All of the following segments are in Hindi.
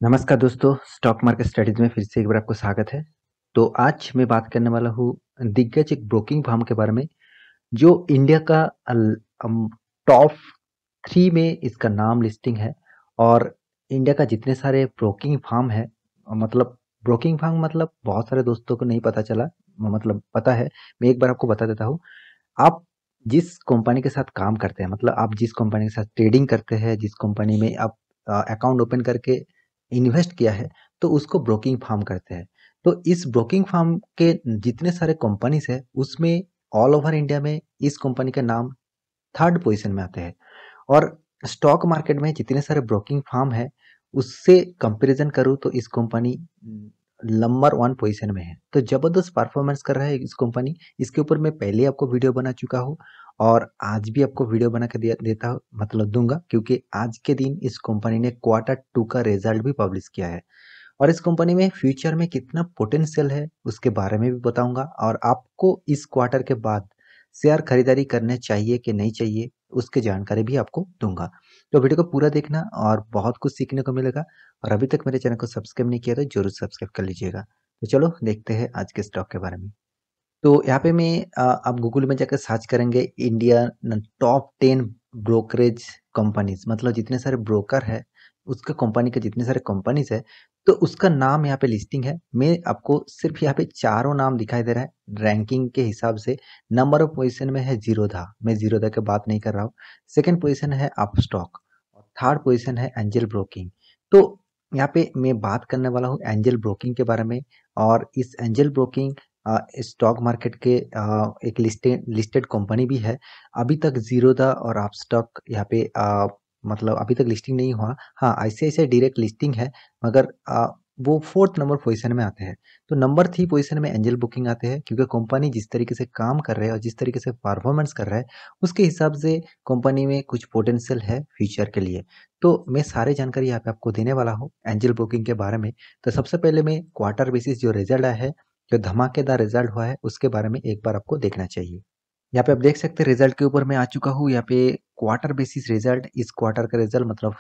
नमस्कार दोस्तों, स्टॉक मार्केट स्टडीज में फिर से एक बार आपको स्वागत है। तो आज मैं बात करने वाला हूँ दिग्गज एक ब्रोकिंग फर्म के बारे में, जो इंडिया का टॉप 3 में इसका नाम लिस्टिंग है। और इंडिया का जितने सारे ब्रोकिंग फर्म है, मतलब ब्रोकिंग फर्म मतलब बहुत सारे दोस्तों को नहीं पता चला, मतलब पता है। मैं एक बार आपको बता देता हूँ। आप जिस कंपनी के साथ काम करते हैं, मतलब आप जिस कंपनी के साथ ट्रेडिंग करते हैं, जिस कंपनी में आप अकाउंट ओपन करके इन्वेस्ट किया है, तो उसको ब्रोकिंग फर्म कहते हैं। तो इस ब्रोकिंग फर्म के जितने सारे कंपनीज है, उसमें ऑल ओवर इंडिया में इस कंपनी का नाम थर्ड पोजीशन में आते हैं। और स्टॉक मार्केट में जितने सारे ब्रोकिंग फर्म है, उससे कंपैरिजन करूँ तो इस कंपनी नंबर 1 पोजीशन में है। तो जबरदस्त परफॉर्मेंस कर रहा है इस कंपनी। इसके ऊपर मैं पहले आपको वीडियो बना चुका हूँ और आज भी आपको वीडियो बना के देता हूँ, मतलब दूंगा, क्योंकि आज के दिन इस कंपनी ने क्वार्टर 2 का रिजल्ट भी पब्लिश किया है। और इस कंपनी में फ्यूचर में कितना पोटेंशियल है उसके बारे में भी बताऊंगा, और आपको इस क्वार्टर के बाद शेयर खरीदारी करने चाहिए कि नहीं चाहिए, उसकी जानकारी भी आपको दूंगा। तो वीडियो को पूरा देखना और बहुत कुछ सीखने को मिलेगा। और अभी तक मेरे चैनल को सब्सक्राइब नहीं किया तो जरूर सब्सक्राइब कर लीजिएगा। तो चलो देखते हैं आज के स्टॉक के बारे में। तो यहाँ पे मैं आप गूगल में जाकर सर्च करेंगे इंडिया टॉप 10 ब्रोकरेज कंपनीज, मतलब जितने सारे ब्रोकर है, उसके कंपनी के जितने सारे कंपनीज है, तो उसका नाम यहाँ पे लिस्टिंग है। मैं आपको सिर्फ यहाँ पे चारों नाम दिखाई दे रहा है रैंकिंग के हिसाब से। नंबर ऑफ पोजीशन में है जीरोधा, मैं जीरोधा की बात नहीं कर रहा हूँ। सेकंड पोजीशन है अपस्टॉक और थर्ड पोजीशन है एंजल ब्रोकिंग। तो यहाँ पे मैं बात करने वाला हूँ एंजल ब्रोकिंग के बारे में। और इस एंजल ब्रोकिंग स्टॉक मार्केट के एक लिस्टेड कंपनी भी है। अभी तक जीरोधा और अपस्टॉक यहाँ पे मतलब अभी तक लिस्टिंग नहीं हुआ। हाँ, आईसीआईसीआई डायरेक्ट लिस्टिंग है, मगर वो फोर्थ नंबर पोजीशन में आते हैं। तो नंबर 3 पोजीशन में एंजल बुकिंग आते हैं, क्योंकि कंपनी जिस तरीके से काम कर रहे हैं और जिस तरीके से परफॉर्मेंस कर रहा है, उसके हिसाब से कंपनी में कुछ पोटेंशियल है फ्यूचर के लिए। तो मैं सारी जानकारी यहाँ पे आपको देने वाला हूँ एंजल बुकिंग के बारे में। तो सबसे पहले मैं क्वार्टर बेसिस जो रिजल्ट आया है, जो धमाकेदार रिजल्ट हुआ है, उसके बारे में एक बार आपको देखना चाहिए। यहाँ पे आप देख सकते हैं रिजल्ट के ऊपर मैं आ चुका हूँ। यहाँ पे क्वार्टर बेसिस रिजल्ट, इस क्वार्टर का रिजल्ट मतलब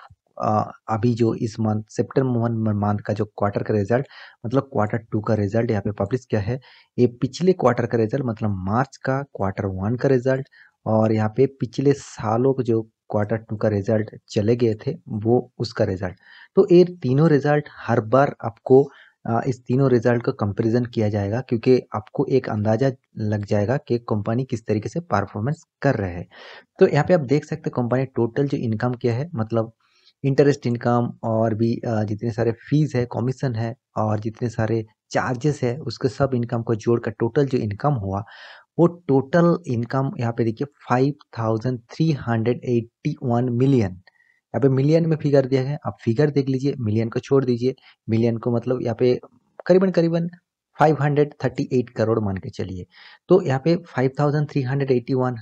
अभी जो इस मंथ सितंबर मंथ का जो क्वार्टर का रिजल्ट, मतलब क्वार्टर 2 का रिजल्ट यहाँ पे पब्लिश किया है। ये पिछले क्वार्टर का रिजल्ट मतलब मार्च का क्वार्टर 1 का रिजल्ट, और यहाँ पे पिछले सालों के जो क्वार्टर 2 का रिजल्ट चले गए थे, वो उसका रिजल्ट। तो ये तीनों रिजल्ट हर बार आपको इस तीनों रिजल्ट का कंपैरिजन किया जाएगा, क्योंकि आपको एक अंदाजा लग जाएगा कि कंपनी किस तरीके से परफॉर्मेंस कर रहे हैं। तो यहाँ पे आप देख सकते हैं कंपनी टोटल जो इनकम किया है, मतलब इंटरेस्ट इनकम और भी जितने सारे फीस है, कमीशन है और जितने सारे चार्जेस है, उसके सब इनकम को जोड़कर टोटल जो इनकम हुआ, वो टोटल इनकम यहाँ पे देखिए 5381 मिलियन। यहाँ पे मिलियन में फिगर दिया गया है, आप फिगर देख लीजिए, मिलियन को छोड़ दीजिए। मिलियन को मतलब यहाँ पे करीबन करीबन 538 करोड़ मान के चलिए। तो यहाँ पे 5381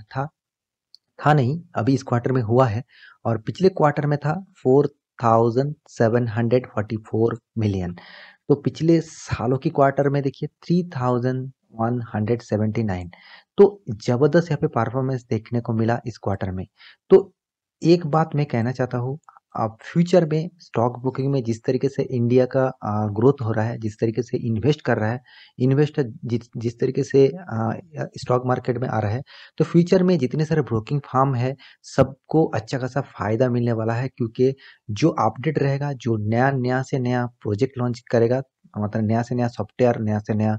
था नहीं, अभी इस क्वार्टर में हुआ है। और पिछले क्वार्टर में था 4744 मिलियन। तो पिछले सालों की क्वार्टर में देखिए 3179। तो जबरदस्त यहाँ पे परफॉर्मेंस देखने को मिला इस क्वार्टर में। तो एक बात मैं कहना चाहता हूँ, अब फ्यूचर में स्टॉक बुकिंग में जिस तरीके से इंडिया का ग्रोथ हो रहा है, जिस तरीके से इन्वेस्ट कर रहा है, इन्वेस्टर जिस जिस तरीके से स्टॉक मार्केट में आ रहा है, तो फ्यूचर में जितने सारे ब्रोकिंग फर्म है, सबको अच्छा खासा फायदा मिलने वाला है। क्योंकि जो अपडेट रहेगा, जो नया नया से नया प्रोजेक्ट लॉन्च करेगा, मतलब नया से नया सॉफ्टवेयर, नया से नया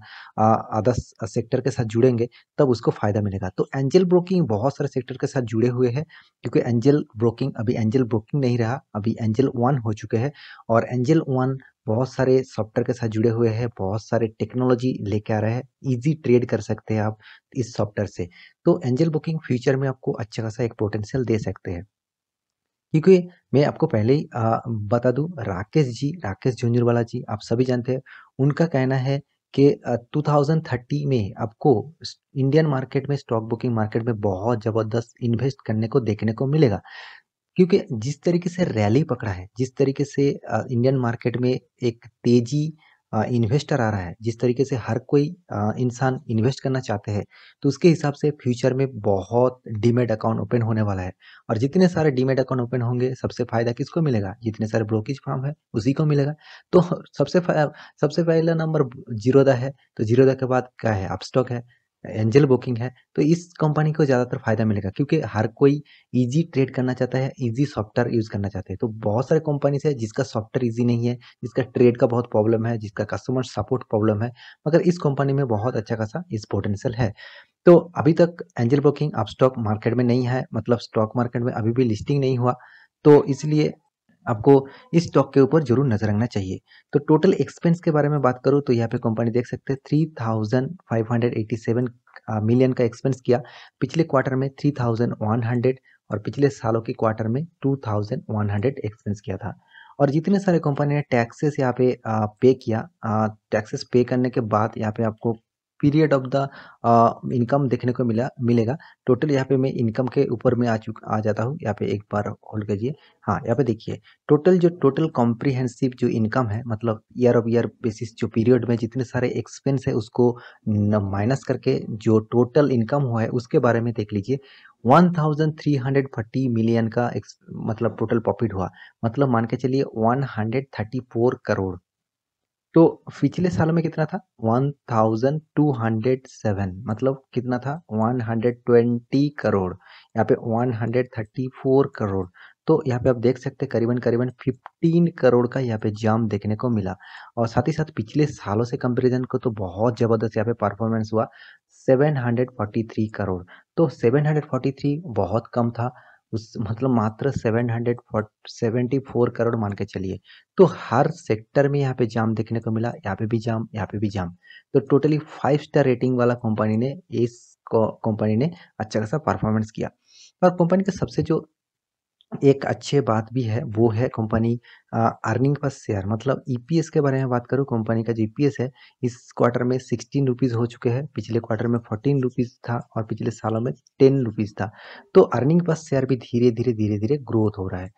अदर सेक्टर के साथ जुड़ेंगे, तब उसको फायदा मिलेगा। तो एंजल ब्रोकिंग बहुत सारे सेक्टर के साथ जुड़े हुए हैं, क्योंकि एंजल ब्रोकिंग अभी एंजल ब्रोकिंग नहीं रहा, अभी एंजल वन हो चुके हैं। और एंजल वन बहुत सारे सॉफ्टवेयर के साथ जुड़े हुए हैं, बहुत सारे टेक्नोलॉजी लेके आ रहे हैं, इजी ट्रेड कर सकते हैं आप इस सॉफ्टवेयर से। तो एंजल बुकिंग फ्यूचर में आपको अच्छा खासा एक पोटेंशियल दे सकते हैं। क्योंकि मैं आपको पहले ही बता दूं, राकेश झुंझुनवाला जी, आप सभी जानते हैं। उनका कहना है कि 2030 में आपको इंडियन मार्केट में, स्टॉक बुकिंग मार्केट में बहुत जबरदस्त इन्वेस्ट करने को देखने को मिलेगा। क्योंकि जिस तरीके से रैली पकड़ा है, जिस तरीके से इंडियन मार्केट में एक तेजी इन्वेस्टर आ रहा है, जिस तरीके से हर कोई इंसान इन्वेस्ट करना चाहते हैं, तो उसके हिसाब से फ्यूचर में बहुत डीमैट अकाउंट ओपन होने वाला है। और जितने सारे डीमैट अकाउंट ओपन होंगे, सबसे फ़ायदा किसको मिलेगा? जितने सारे ब्रोकेज फर्म है, उसी को मिलेगा। तो सबसे पहला नंबर जीरोधा है, तो जीरोधा के बाद क्या है? अपस्टॉक है, एंजल ब्रोकिंग है। तो इस कंपनी को ज़्यादातर फ़ायदा मिलेगा, क्योंकि हर कोई ईज़ी ट्रेड करना चाहता है, ईज़ी सॉफ्टवेयर यूज़ करना चाहते हैं। तो बहुत सारे कंपनीज़ है जिसका सॉफ्टवेयर ईज़ी नहीं है, जिसका ट्रेड का बहुत प्रॉब्लम है, जिसका कस्टमर सपोर्ट प्रॉब्लम है, मगर इस कंपनी में बहुत अच्छा खासा इस पोटेंशियल है। तो अभी तक एंजल ब्रोकिंग अपस्टॉक मार्केट में नहीं है, मतलब स्टॉक मार्केट में अभी भी लिस्टिंग नहीं हुआ, तो इसलिए आपको इस स्टॉक के ऊपर जरूर नजर रखना चाहिए। तो टोटल एक्सपेंस के बारे में बात करूँ तो यहाँ पे कंपनी देख सकते हैं 3587 मिलियन का एक्सपेंस किया। पिछले क्वार्टर में 3100 और पिछले सालों के क्वार्टर में 2100 एक्सपेंस किया था। और जितने सारे कंपनी ने टैक्सेस यहाँ पे पे किया, टैक्सेस पे करने के बाद यहाँ पे आपको पीरियड ऑफ द इनकम देखने को मिलेगा। टोटल यहाँ पे मैं इनकम के ऊपर में आ जाता हूँ। यहाँ पे एक बार होल्ड कीजिए। हाँ, यहाँ पे देखिए टोटल कॉम्प्रिहेंसिव जो इनकम है, मतलब ईयर ऑफ ईयर बेसिस जो पीरियड में जितने सारे एक्सपेंस है उसको माइनस करके जो टोटल इनकम हुआ है उसके बारे में देख लीजिए। 1340 मिलियन का मतलब टोटल प्रॉफिट हुआ, मतलब मान के चलिए 134 करोड़। तो पिछले साल में कितना था? 1207, मतलब कितना था? 120 करोड़। यहाँ पे 134 करोड़। तो यहाँ पे आप देख सकते हैं करीबन करीबन 15 करोड़ का यहाँ पे जाम देखने को मिला। और साथ ही साथ पिछले सालों से कंपैरिजन को तो बहुत जबरदस्त यहाँ पे परफॉर्मेंस हुआ, 743 करोड़। तो 743 बहुत कम था, उस मतलब मात्र 774 करोड़ मान के चलिए। तो हर सेक्टर में यहाँ पे जाम देखने को मिला, यहाँ पे भी जाम, यहाँ पे भी जाम। तो टोटली 5 स्टार रेटिंग वाला कंपनी ने इस कंपनी ने अच्छा खासा परफॉर्मेंस किया। और कंपनी का सबसे जो एक अच्छी बात भी है वो है कंपनी अर्निंग पर शेयर, मतलब ईपीएस के बारे में बात करूँ। कंपनी का जो ईपीएस है इस क्वार्टर में 16 रुपीज़ हो चुके हैं, पिछले क्वार्टर में 14 रुपीज़ था और पिछले सालों में 10 रुपीज़ था। तो अर्निंग पर शेयर भी धीरे धीरे ग्रोथ हो रहा है।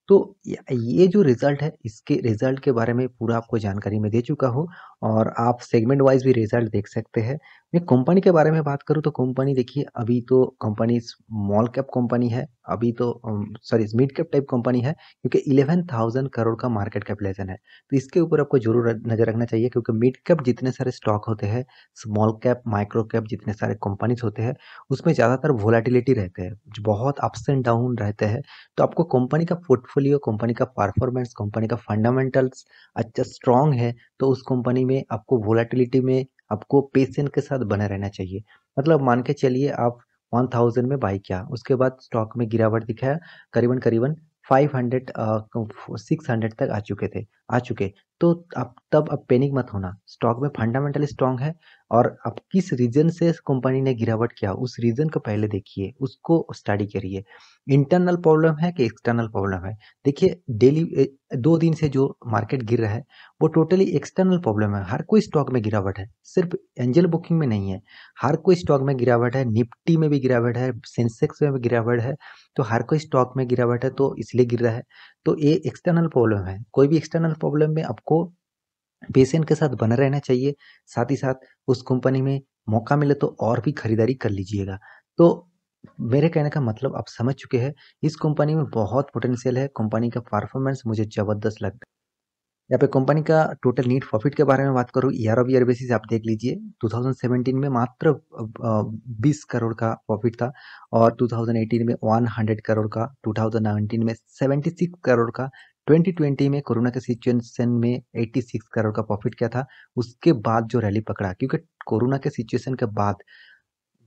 तो ये जो रिजल्ट है, इसके रिजल्ट के बारे में पूरा आपको जानकारी मैं दे चुका हूँ, और आप सेगमेंट वाइज भी रिजल्ट देख सकते हैं। मैं कंपनी के बारे में बात करूँ तो कंपनी देखिए, अभी तो कंपनी स्मॉल कैप कंपनी है, अभी तो sorry mid cap type company है, क्योंकि 11,000 करोड़ का मार्केट कैपिटलाइजेशन है। तो इसके ऊपर आपको जरूर नजर रखना चाहिए, क्योंकि मिड कैप जितने सारे स्टॉक होते हैं, स्मॉल कैप माइक्रो कैप जितने सारे कंपनीज होते हैं, उसमें ज़्यादातर वोलेटिलिटी रहते हैं, जो बहुत अप्स एंड डाउन रहते हैं। तो आपको कंपनी का पोर्टफोलियो, कंपनी का परफॉर्मेंस, कंपनी का फंडामेंटल्स अच्छा स्ट्रांग है, तो उस कंपनी में आपको वोलेटिलिटी में आपको पेशेंस के साथ बने रहना चाहिए। मतलब मान के चलिए आप 1000 में बाई किया, उसके बाद स्टॉक में गिरावट दिखाया, करीबन करीबन 500 600 तक आ चुके। तो अब पैनिक मत होना, स्टॉक में फंडामेंटल स्ट्रांग है। और अब किस रीजन से कंपनी ने गिरावट किया, उस रीजन को पहले देखिए, उसको स्टडी करिए। इंटरनल प्रॉब्लम है कि एक्सटर्नल प्रॉब्लम है? देखिए डेली 2 दिन से जो मार्केट गिर रहा है वो टोटली एक्सटर्नल प्रॉब्लम है। हर कोई स्टॉक में गिरावट है, सिर्फ एंजल बुकिंग में नहीं है, हर कोई स्टॉक में गिरावट है। निफ्टी में भी गिरावट है, सेंसेक्स में भी गिरावट है। तो हर कोई स्टॉक में गिरावट है, तो इसलिए गिर रहा है। तो ये एक्सटर्नल प्रॉब्लम है। कोई भी एक्सटर्नल प्रॉब्लम में आपको पेशेंट के साथ बना रहना चाहिए। साथ ही साथ उस कंपनी में मौका मिले तो और भी खरीदारी कर लीजिएगा। तो मेरे कहने का मतलब आप समझ चुके हैं, इस कंपनी में बहुत पोटेंशियल है। कंपनी का परफॉर्मेंस मुझे जबरदस्त लगता है। यहाँ पे कंपनी का टोटल नीट प्रॉफिट के बारे में बात करूँ, ईयर ऑफ ईयर बेसिस आप देख लीजिए। 2017 में मात्र 20 करोड़ का प्रॉफिट था, और 2018 में 100 करोड़ का, 2019 में 76 करोड़ का, 2020 में कोरोना के सिचुएशन में 86 करोड़ का प्रॉफिट किया था। उसके बाद जो रैली पकड़ा, क्योंकि कोरोना के सिचुएशन के बाद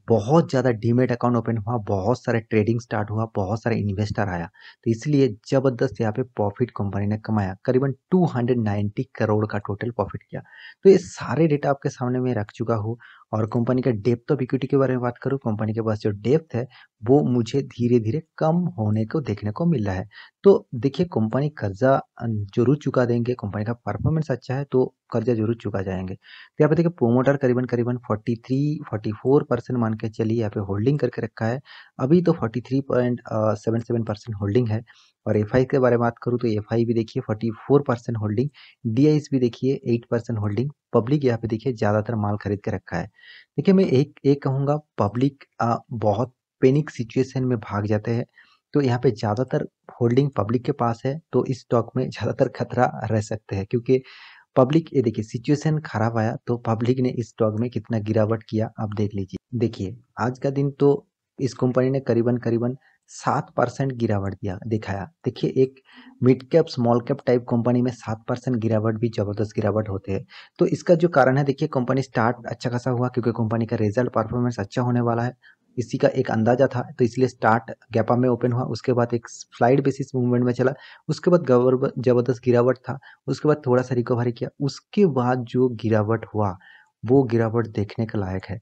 बहुत ज़्यादा डीमैट अकाउंट ओपन हुआ, बहुत सारे ट्रेडिंग स्टार्ट हुआ, बहुत सारे इन्वेस्टर आया, तो इसलिए ज़बरदस्त यहाँ पे प्रॉफिट कंपनी ने कमाया, करीबन 290 करोड़ का टोटल प्रॉफिट किया। तो ये सारे डेटा आपके सामने मैं रख चुका हूँ। और कंपनी का डेप्थ ऑफ इक्विटी के बारे में बात करूँ, कंपनी के पास जो डेप्थ है वो मुझे धीरे धीरे कम होने को देखने को मिल रहा है। तो देखिए कंपनी कर्जा जरूर चुका देंगे, कंपनी का परफॉर्मेंस अच्छा है तो कर्जा जरूर चुका जाएंगे। तो यहाँ पे देखिए प्रोमोटर करीबन करीबन 44% मान के चलिए यहाँ पे होल्डिंग करके रखा है। अभी तो 43.77% होल्डिंग है। और एफआई के बारे में बात करूँ तो एफआई भी देखिए 44% होल्डिंग, डीआईएस भी देखिए 8% होल्डिंग। पब्लिक यहाँ पे देखिए ज़्यादातर माल खरीद के रखा है। देखिए मैं एक कहूँगा, पब्लिक बहुत पैनिक सिचुएशन में भाग जाते हैं, तो यहाँ पे ज़्यादातर होल्डिंग पब्लिक के पास है, तो इस स्टॉक में ज़्यादातर खतरा रह सकते हैं, क्योंकि पब्लिक, ये देखिए सिचुएशन खराब आया तो पब्लिक ने इस स्टॉक में कितना गिरावट किया आप देख लीजिए। देखिए आज का दिन तो इस कंपनी ने करीबन करीबन 7% गिरावट दिखाया। देखिए एक mid cap small cap type company में 7% गिरावट भी जबरदस्त गिरावट होते हैं। तो इसका जो कारण है, देखिए कंपनी स्टार्ट अच्छा खासा हुआ क्योंकि कंपनी का रिजल्ट परफॉर्मेंस अच्छा होने वाला है, इसी का एक अंदाजा था, तो इसलिए स्टार्ट गैप अप में ओपन हुआ, उसके बाद एक स्लाइड बेसिस मूवमेंट में चला, उसके बाद जबरदस्त गिरावट था, उसके बाद थोड़ा सा रिकवरी किया, उसके बाद जो गिरावट हुआ वो गिरावट देखने के लायक है।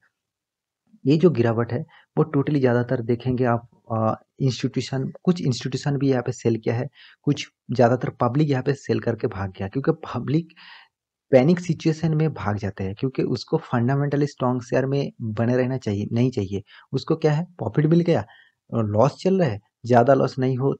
ये जो गिरावट है वो टोटली ज़्यादातर देखेंगे आप, कुछ इंस्टीट्यूशन भी यहाँ पे सेल किया है, कुछ ज़्यादातर पब्लिक यहाँ पे सेल करके भाग गया, क्योंकि पब्लिक पैनिक सिचुएशन में भाग जाते हैं, क्योंकि उसको फंडामेंटली स्ट्रॉन्ग शेयर में बने रहना चाहिए, नहीं चाहिए। उसको क्या है, प्रॉफिट मिल गया और लॉस चल रहा है, ज़्यादा लॉस नहीं हो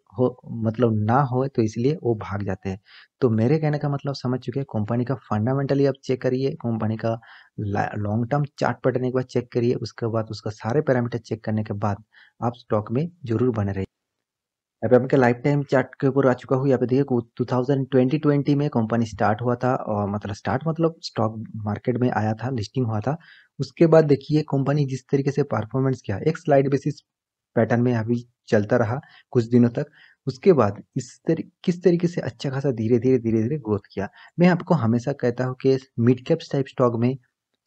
मतलब ना हो, तो इसलिए वो भाग जाते हैं। तो मेरे कहने का मतलब समझ चुके हैं, कंपनी का फंडामेंटली आप चेक करिए, कंपनी का लॉन्ग टर्म चार्ट पैटर्न एक बार चेक करिए, उसके बाद उसका सारे पैरामीटर चेक करने के बाद आप स्टॉक में जरूर बने रहिए। यहाँ पे आपके लाइफ टाइम चार्ट के ऊपर आ चुका हूँ। यहाँ पे देखिए 2020 में कंपनी स्टार्ट हुआ था, और मतलब स्टॉक मार्केट में आया था, लिस्टिंग हुआ था। उसके बाद देखिए कंपनी जिस तरीके से परफॉर्मेंस किया, एक स्लाइड बेसिस पैटर्न में अभी चलता रहा कुछ दिनों तक। उसके बाद किस तरीके से अच्छा खासा धीरे धीरे ग्रोथ किया। मैं आपको हमेशा कहता हूँ कि मिड कैप टाइप स्टॉक में,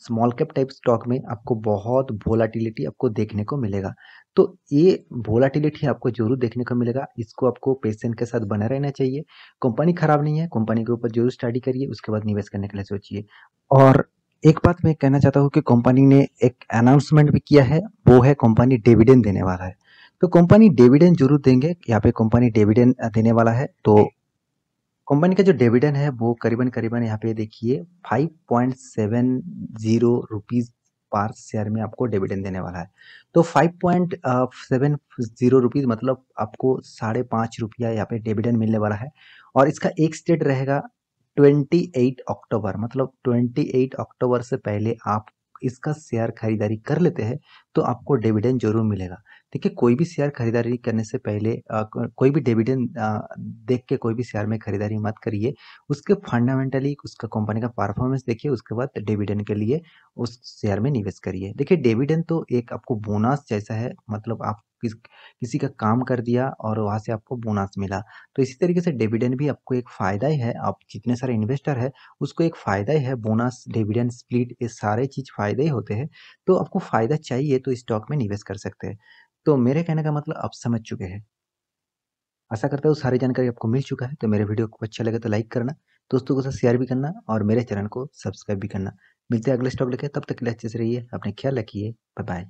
स्मॉल कैप टाइप स्टॉक में आपको बहुत वोलाटिलिटी आपको देखने को मिलेगा। तो ये वोलाटिलिटी आपको जरूर देखने को मिलेगा, इसको आपको पेशेंस के साथ बना रहना चाहिए। कंपनी खराब नहीं है, कंपनी के ऊपर जरूर स्टडी करिए, उसके बाद निवेश करने के लिए सोचिए। और एक बात मैं कहना चाहता हूँ कि कंपनी ने एक अनाउंसमेंट भी किया है, वो है कंपनी डिविडेंड देने वाला है। तो कंपनी डिविडेंड जरूर देंगे, यहाँ पे कंपनी डिविडेंड देने वाला है। तो कंपनी का जो डिविडेंड है वो करीबन करीबन यहाँ पे देखिए 5.70 रुपीज पर शेयर में आपको डिविडेंड देने वाला है। तो 5.70 रुपीज मतलब आपको 5.5 रुपया यहाँ पे डिविडेंड मिलने वाला है। और इसका एक स्टेट रहेगा 28 अक्टूबर, मतलब 28 अक्टूबर से पहले आप इसका शेयर खरीदारी कर लेते हैं तो आपको डिविडेंड जरूर मिलेगा। देखिए कोई भी शेयर खरीदारी करने से पहले कोई भी डिविडेंड देख के कोई भी शेयर में खरीदारी मत करिए। उसके फंडामेंटली उसका कंपनी का परफॉर्मेंस देखिए, उसके बाद डिविडेंड के लिए उस शेयर में निवेश करिए। देखिए डिविडेंड तो एक आपको बोनस जैसा है, मतलब आप किसी का काम कर दिया और वहां से आपको बोनस मिला, तो इसी तरीके से डिविडेंड भी आपको एक फायदा ही है। आप जितने सारे इन्वेस्टर है उसको एक फायदा ही है, बोनस डिविडेंड स्प्लिट ये सारे चीज फायदे ही होते हैं। तो आपको फायदा चाहिए तो स्टॉक में निवेश कर सकते हैं। तो मेरे कहने का मतलब आप समझ चुके हैं। आशा करता हूँ सारी जानकारी आपको मिल चुका है। तो मेरे वीडियो को अच्छा लगे तो लाइक करना, दोस्तों के साथ शेयर भी करना और मेरे चैनल को सब्सक्राइब भी करना। मिलते हैं अगले स्टॉक लेके, तब तक के लिए अच्छे से रहिए, अपने ख्याल रखिए। Bye bye.